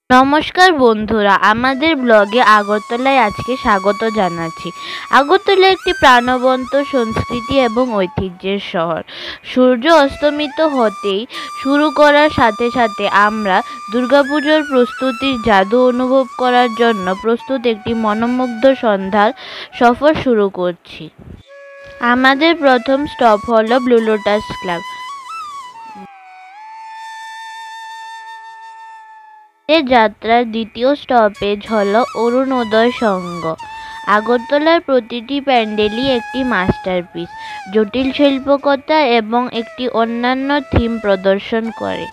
নমস্কার বন্ধুরা, আমাদের ব্লগে আগরতলায় আজকে স্বাগত জানাচ্ছি। আগরতলা একটি প্রাণবন্ত সংস্কৃতি এবং ঐতিহ্যের শহর। সূর্য অস্তমিত হতেই শুরু করার সাথে সাথে আমরা দুর্গাপুজোর প্রস্তুতির জাদু অনুভব করার জন্য প্রস্তুত একটি মনোমুগ্ধ সন্ধ্যার সফর শুরু করছি। আমাদের প্রথম স্টপ হলো ব্লু লোটাস ক্লাব। যাত্রার দ্বিতীয় স্টপেজ হলো অরুণোদয় সংঘ। আগরতলার প্রতিটি প্যান্ডেলই একটি মাস্টারপিস, জটিল শিল্পকতা এবং একটি অন্যান্য থিম প্রদর্শন করে।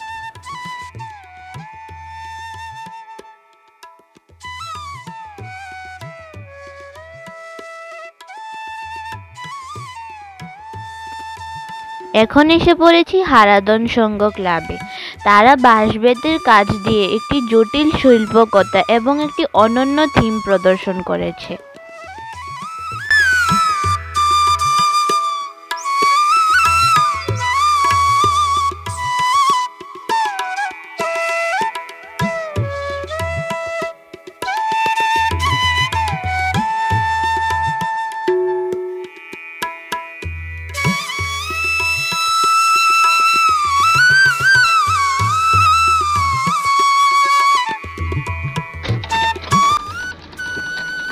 এখন এসে পড়েছি হারাধন সংঘ ক্লাবে। তারা বাঁশ-বেতের কাজ দিয়ে একটি জটিল শিল্পকতা এবং একটি অনন্য থিম প্রদর্শন করেছে।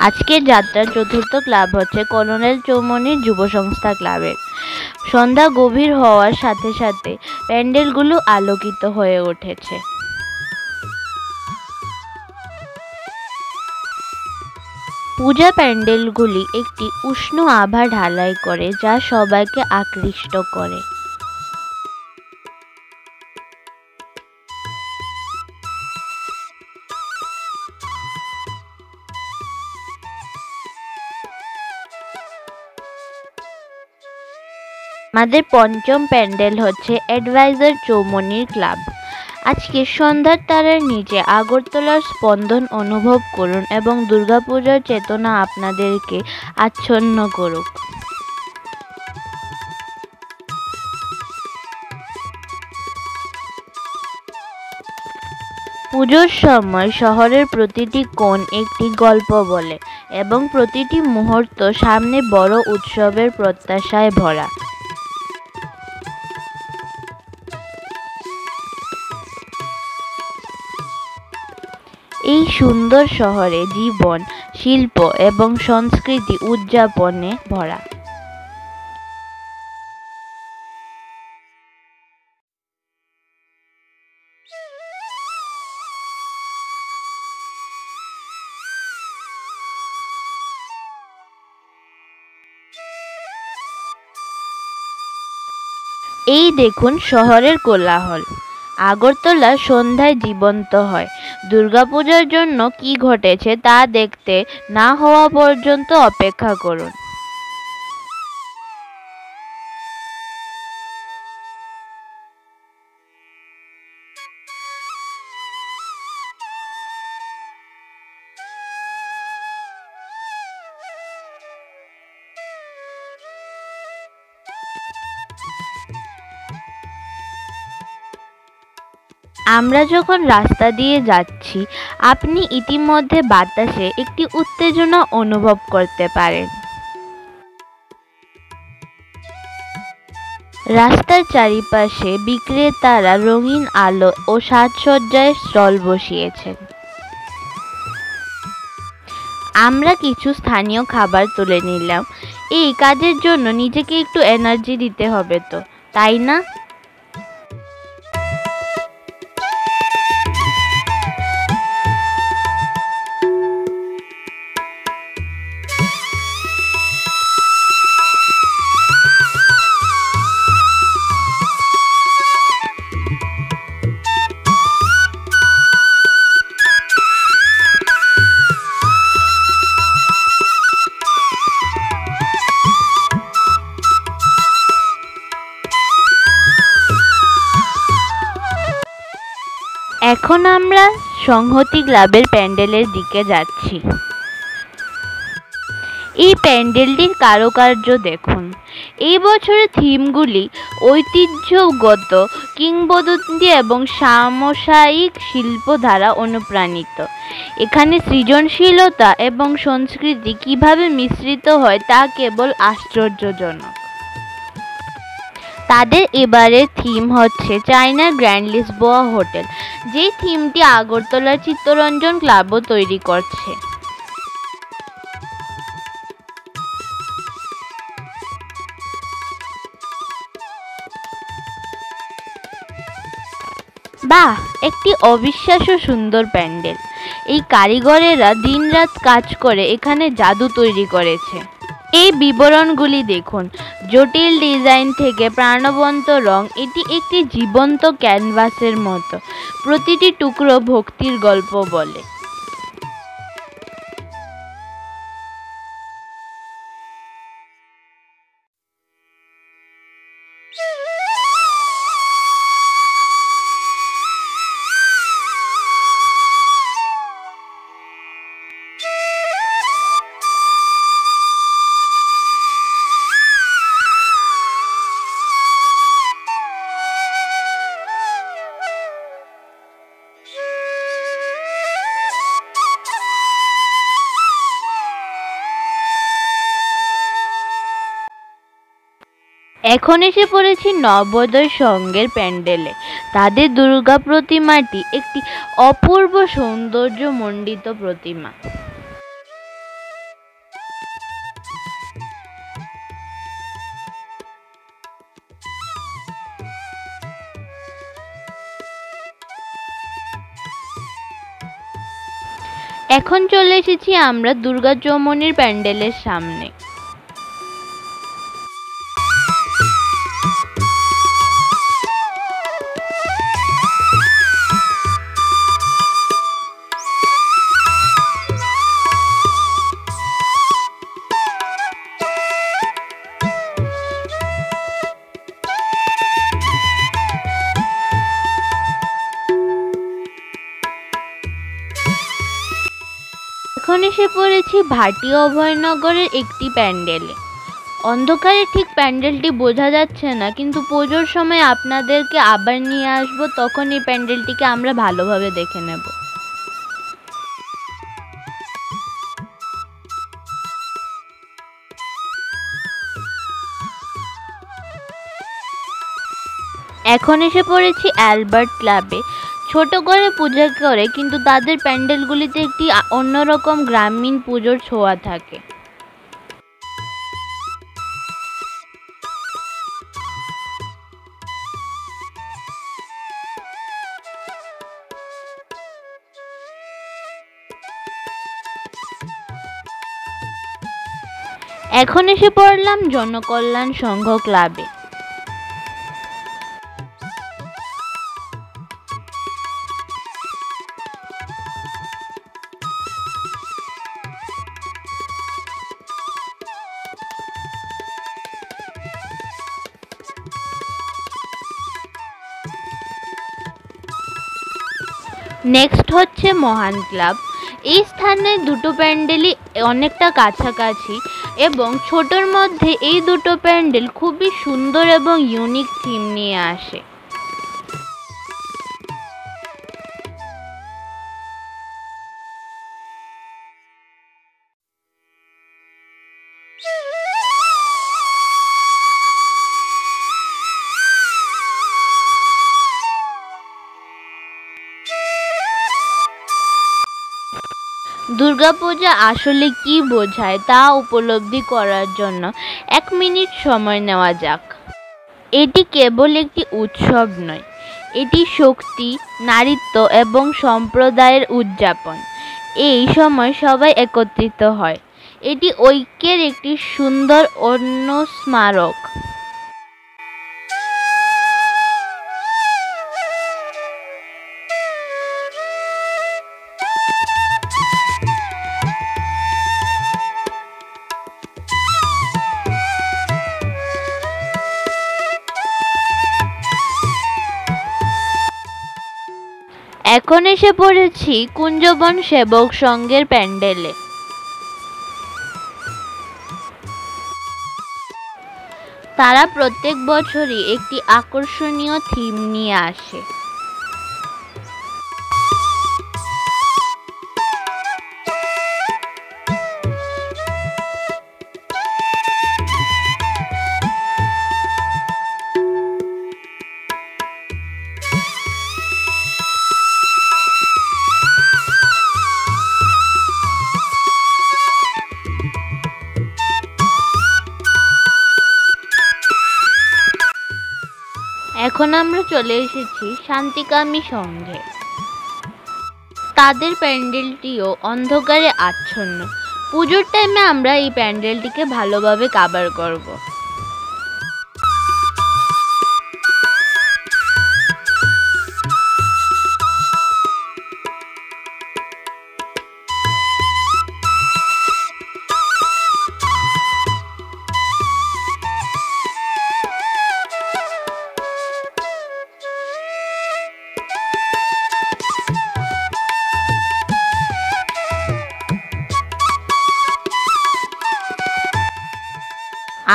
আজকের যাত্রার চতুর্থ ক্লাব হচ্ছে কলোনেল চৌমনির যুব সংস্থা ক্লাবের। সন্ধ্যা গভীর হওয়ার সাথে সাথে প্যান্ডেলগুলো আলোকিত হয়ে উঠেছে। পূজা প্যান্ডেলগুলি একটি উষ্ণ আভা ঢালাই করে, যা সবাইকে আকৃষ্ট করে। আমাদের পঞ্চম প্যান্ডেল হচ্ছে অ্যাডভাইজার চৌমনির ক্লাব। আজকে সন্ধ্যার তারার নিচে আগরতলার স্পন্দন অনুভব করুন এবং দুর্গাপূজার চেতনা আপনাদেরকে আচ্ছন্ন করুক। পুজোর সময় শহরের প্রতিটি কোণ একটি গল্প বলে এবং প্রতিটি মুহূর্ত সামনে বড় উৎসবের প্রত্যাশায় ভরা। এই সুন্দর শহরে জীবন, শিল্প এবং সংস্কৃতি উদযাপনে ভরা। এই দেখুন শহরের কোলাহল। আগরতলা সন্ধ্যায় জীবন্ত হয়। দুর্গাপূজার জন্য কি ঘটেছে তা দেখতে না হওয়া পর্যন্ত অপেক্ষা করুন। আমরা যখন রাস্তা দিয়ে যাচ্ছি, আপনি ইতিমধ্যে বাতাসে একটি উত্তেজনা অনুভব করতে পারেন। রাস্তার চারিপাশে বিক্রেতারা রঙিন আলো ও সাজসজ্জায় স্টল বসিয়েছেন। আমরা কিছু স্থানীয় খাবার তুলে নিলাম। এই কাজের জন্য নিজেকে একটু এনার্জি দিতে হবে তো, তাই না? এখন আমরা সংহতি ক্লাবের প্যান্ডেলের দিকে যাচ্ছি। এই প্যান্ডেলটির কারুকার্য দেখুন। এই বছরের থিমগুলি ঐতিহ্যগত কিংবদন্তি এবং সামসায়িক শিল্প দ্বারা অনুপ্রাণিত। এখানে সৃজনশীলতা এবং সংস্কৃতি কিভাবে মিশ্রিত হয় তা কেবল আশ্চর্যজনক। তাদের এবারের থিম হচ্ছে চায়নার গ্র্যান্ড লিসবোয়া হোটেল, যেই থিমটি আগরতলার চিত্তরঞ্জন ক্লাবও তৈরি করছে। বাহ, একটি অবিশ্বাস্য সুন্দর প্যান্ডেল। এই কারিগরেরা দিনরাত কাজ করে এখানে জাদু তৈরি করেছে। এই বিবরণগুলি দেখুন, জটিল ডিজাইন থেকে প্রাণবন্ত রং, এটি একটি জীবন্ত ক্যানভাসের মতো। প্রতিটি টুকরো ভক্তির গল্প বলে। এখন এসে পড়েছি নবোদয় সংঘের প্যান্ডেলে। তাদের দুর্গা প্রতিমাটি একটি অপূর্ব সৌন্দর্যমণ্ডিত প্রতিমা। এখন চলে এসেছি আমরা দুর্গা চৌমুহনীর প্যান্ডেলের সামনে। এখন এসে পড়েছি ভাটি অভয়নগরের একটি প্যান্ডেলে। অন্ধকারে ঠিক প্যান্ডেলটি বোঝা যাচ্ছে না, কিন্তু পুজোর সময় আপনাদেরকে আবার নিয়ে আসবো, তখন এই প্যান্ডেলটিকে আমরা ভালোভাবে দেখে নেব। এখন এসে পড়েছি অ্যালবার্ট ক্লাবে। ছোট করে পূজা করে, কিন্তু তাদের প্যান্ডেলগুলিতে একটি অন্যরকম গ্রামীণ পুজোর ছোঁয়া থাকে। এখন এসে পড়লাম জনকল্যাণ সংঘ ক্লাবে। নেক্সট হচ্ছে মহান ক্লাব। এই স্থানে দুটো প্যান্ডেলই অনেকটা কাছাকাছি এবং ছোটোর মধ্যে এই দুটো প্যান্ডেল খুবই সুন্দর এবং ইউনিক থিম নিয়ে আসে। দুর্গাপূজা আসলে কি বোঝায় তা উপলব্ধি করার জন্য 1 মিনিট সময় নেওয়া যাক। এটি কেবল একটি উৎসব নয়, এটি শক্তি, নারীত্ব এবং সম্প্রদায়ের উদযাপন। এই সময় সবাই একত্রিত হয়। এটি ঐক্যের একটি সুন্দর অনুস্মারক। এখন এসে পড়েছি কুঞ্জবন সেবক সংঘের প্যান্ডেলে। তারা প্রত্যেক বছরই একটি আকর্ষণীয় থিম নিয়ে আসে। এখন আমরা চলে এসেছি শান্তিকামী সংঘে। তাদের প্যান্ডেলটিও অন্ধকারে আচ্ছন্ন। পুজোর টাইমে আমরা এই প্যান্ডেলটিকে ভালোভাবে কাভার করব।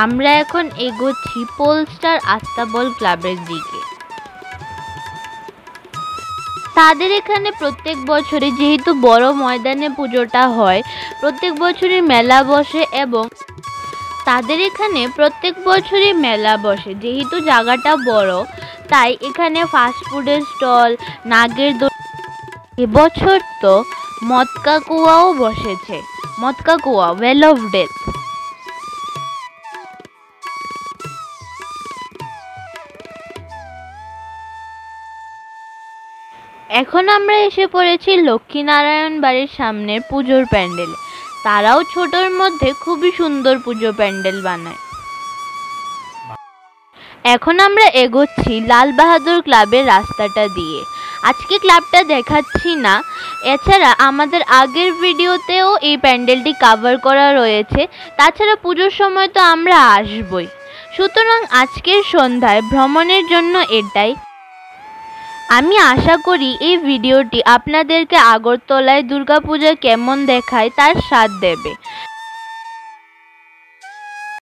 আমরা এখন এগোচ্ছি পোলস্টার আস্তাবল ক্লাবের দিকে। তাদের এখানে প্রত্যেক বছরে যেহেতু বড় ময়দানে পুজোটা হয়, প্রত্যেক বছরই মেলা বসে এবং তাদের এখানে প্রত্যেক বছরই মেলা বসে। যেহেতু জায়গাটা বড়, তাই এখানে ফাস্টফুডের স্টল, নাগের দোল, এবছর তো মটকা কুয়াও বসেছে। মটকা কুয়া, ওয়েল অফ ডেথ। এখন আমরা এসে পড়েছি লক্ষ্মীনারায়ণ বাড়ির সামনের পুজোর প্যান্ডেলে। তারাও ছোটর মধ্যে খুবই সুন্দর পুজো প্যান্ডেল বানায়। এখন আমরা এগোচ্ছি লাল বাহাদুর ক্লাবের রাস্তাটা দিয়ে। আজকে ক্লাবটা দেখাচ্ছি না, এছাড়া আমাদের আগের ভিডিওতেও এই প্যান্ডেলটি কাভার করা রয়েছে। তাছাড়া পুজোর সময় তো আমরা আসবই, সুতরাং আজকের সন্ধ্যায় ভ্রমণের জন্য এটাই। আমি আশা করি এই ভিডিওটি আপনাদেরকে আগরতলায় দুর্গাপূজা কেমন দেখায় তার স্বাদ দেবে।